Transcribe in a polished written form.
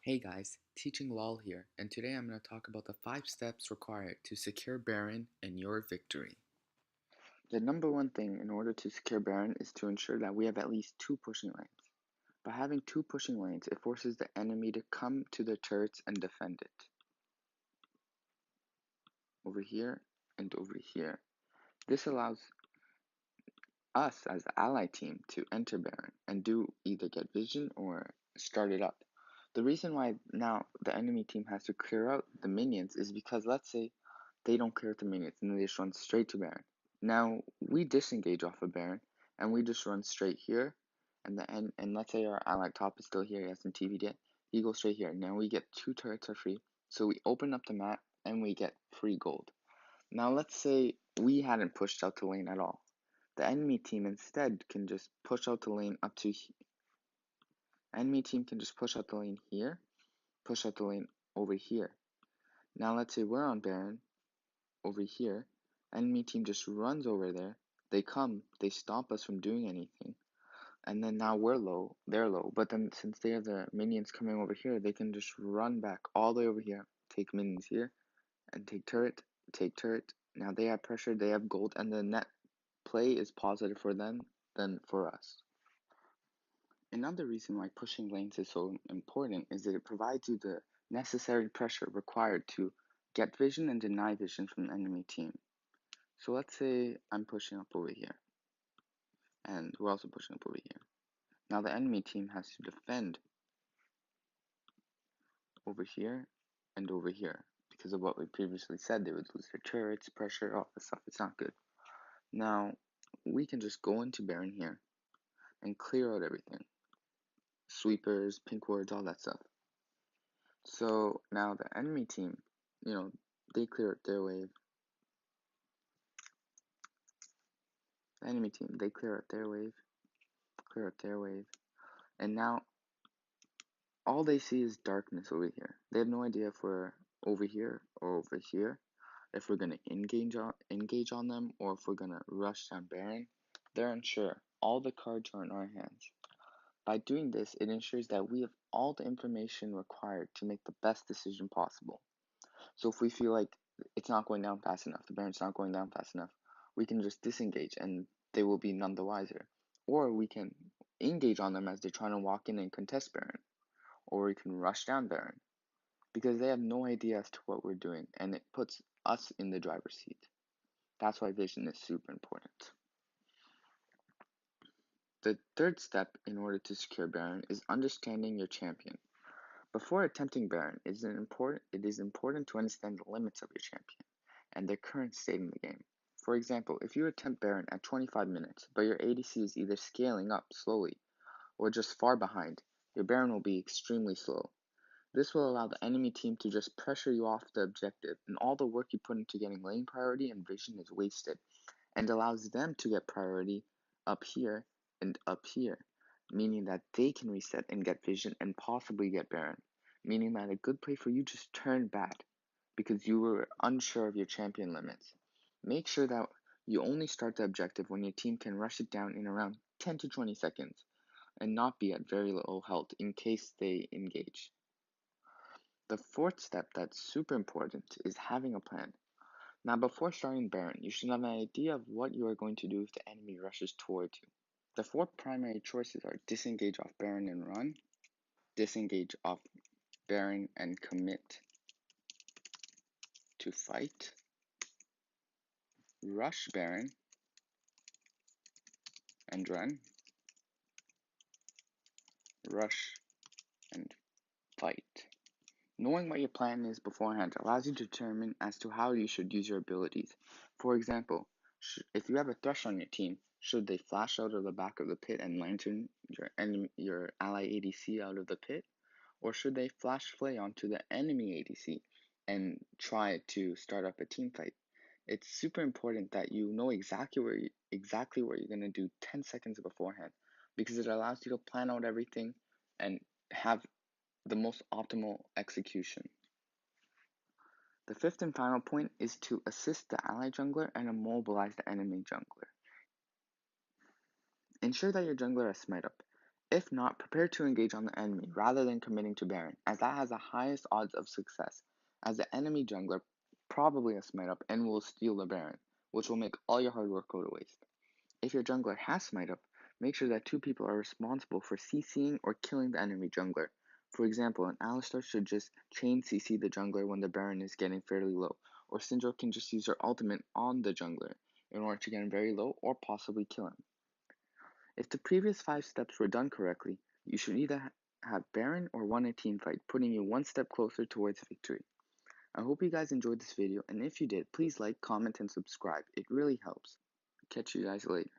Hey guys, teaching LoL here, and today I'm going to talk about the 5 steps required to secure Baron and your victory. The number one thing in order to secure Baron is to ensure that we have at least 2 pushing lanes. By having 2 pushing lanes, it forces the enemy to come to the turrets and defend it. Over here and over here. This allows us as the ally team to enter Baron and do either get vision or start it up. The reason why now the enemy team has to clear out the minions is because let's say they don't clear out the minions and they just run straight to Baron. Now we disengage off of Baron and we just run straight here and let's say our ally top is still here, he hasn't TV'd yet, he goes straight here. Now we get 2 turrets are free, so we open up the map and we get free gold. Now let's say we hadn't pushed out the lane at all. The enemy team instead can just push out the lane up to enemy team can just push out the lane here, push out the lane over here. Now let's say we're on Baron over here, enemy team just runs over there, they come, they stop us from doing anything, and then now we're low, they're low, but then since they have the minions coming over here, they can just run back all the way over here, take minions here, and take turret. Now they have pressure, they have gold, and the net play is positive for them than for us. Another reason why pushing lanes is so important is that it provides you the necessary pressure required to get vision and deny vision from the enemy team. So let's say I'm pushing up over here, and we're also pushing up over here. Now the enemy team has to defend over here and over here. Because of what we previously said, they would lose their turrets, pressure, all this stuff. It's not good. Now, we can just go into Baron here and clear out everything. Sweepers, pink wards, all that stuff. So now the enemy team, they clear out their wave. The enemy team, they clear out their wave, and now all they see is darkness over here. They have no idea if we're over here or over here, if we're gonna engage on them, or if we're gonna rush down Baron. They're unsure. All the cards are in our hands. By doing this, it ensures that we have all the information required to make the best decision possible. So if we feel like it's not going down fast enough, the Baron's not going down fast enough, we can just disengage and they will be none the wiser. Or we can engage on them as they're trying to walk in and contest Baron. Or we can rush down Baron. Because they have no idea as to what we're doing, and it puts us in the driver's seat. That's why vision is super important. The third step in order to secure Baron is understanding your champion. Before attempting Baron, it is important to understand the limits of your champion and their current state in the game. For example, if you attempt Baron at 25 minutes, but your ADC is either scaling up slowly or just far behind, your Baron will be extremely slow. This will allow the enemy team to just pressure you off the objective, and all the work you put into getting lane priority and vision is wasted, and allows them to get priority up here and up here, meaning that they can reset and get vision and possibly get Baron, meaning that a good play for you just turned bad because you were unsure of your champion limits. Make sure that you only start the objective when your team can rush it down in around 10 to 20 seconds and not be at very low health in case they engage. The fourth step that's super important is having a plan. Now, before starting Baron, you should have an idea of what you are going to do if the enemy rushes towards you. The 4 primary choices are disengage off Baron and run, disengage off Baron and commit to fight, rush Baron and run, rush and fight. Knowing what your plan is beforehand allows you to determine as to how you should use your abilities. For example, if you have a Thresh on your team, should they flash out of the back of the pit and lantern your ally ADC out of the pit? Or should they flash flay onto the enemy ADC and try to start up a team fight? It's super important that you know exactly what you're going to do 10 seconds beforehand, because it allows you to plan out everything and have the most optimal execution. The fifth and final point is to assist the ally jungler and immobilize the enemy jungler. Ensure that your jungler has smite up. If not, prepare to engage on the enemy rather than committing to Baron, as that has the highest odds of success, as the enemy jungler probably has smite up and will steal the Baron, which will make all your hard work go to waste. If your jungler has smite up, make sure that two people are responsible for CCing or killing the enemy jungler. For example, an Alistar should just chain CC the jungler when the Baron is getting fairly low, or Syndra can just use her ultimate on the jungler in order to get him very low or possibly kill him. If the previous 5 steps were done correctly, you should either have Baron or won a team fight, putting you one step closer towards victory. I hope you guys enjoyed this video, and if you did, please like, comment, and subscribe. It really helps. Catch you guys later.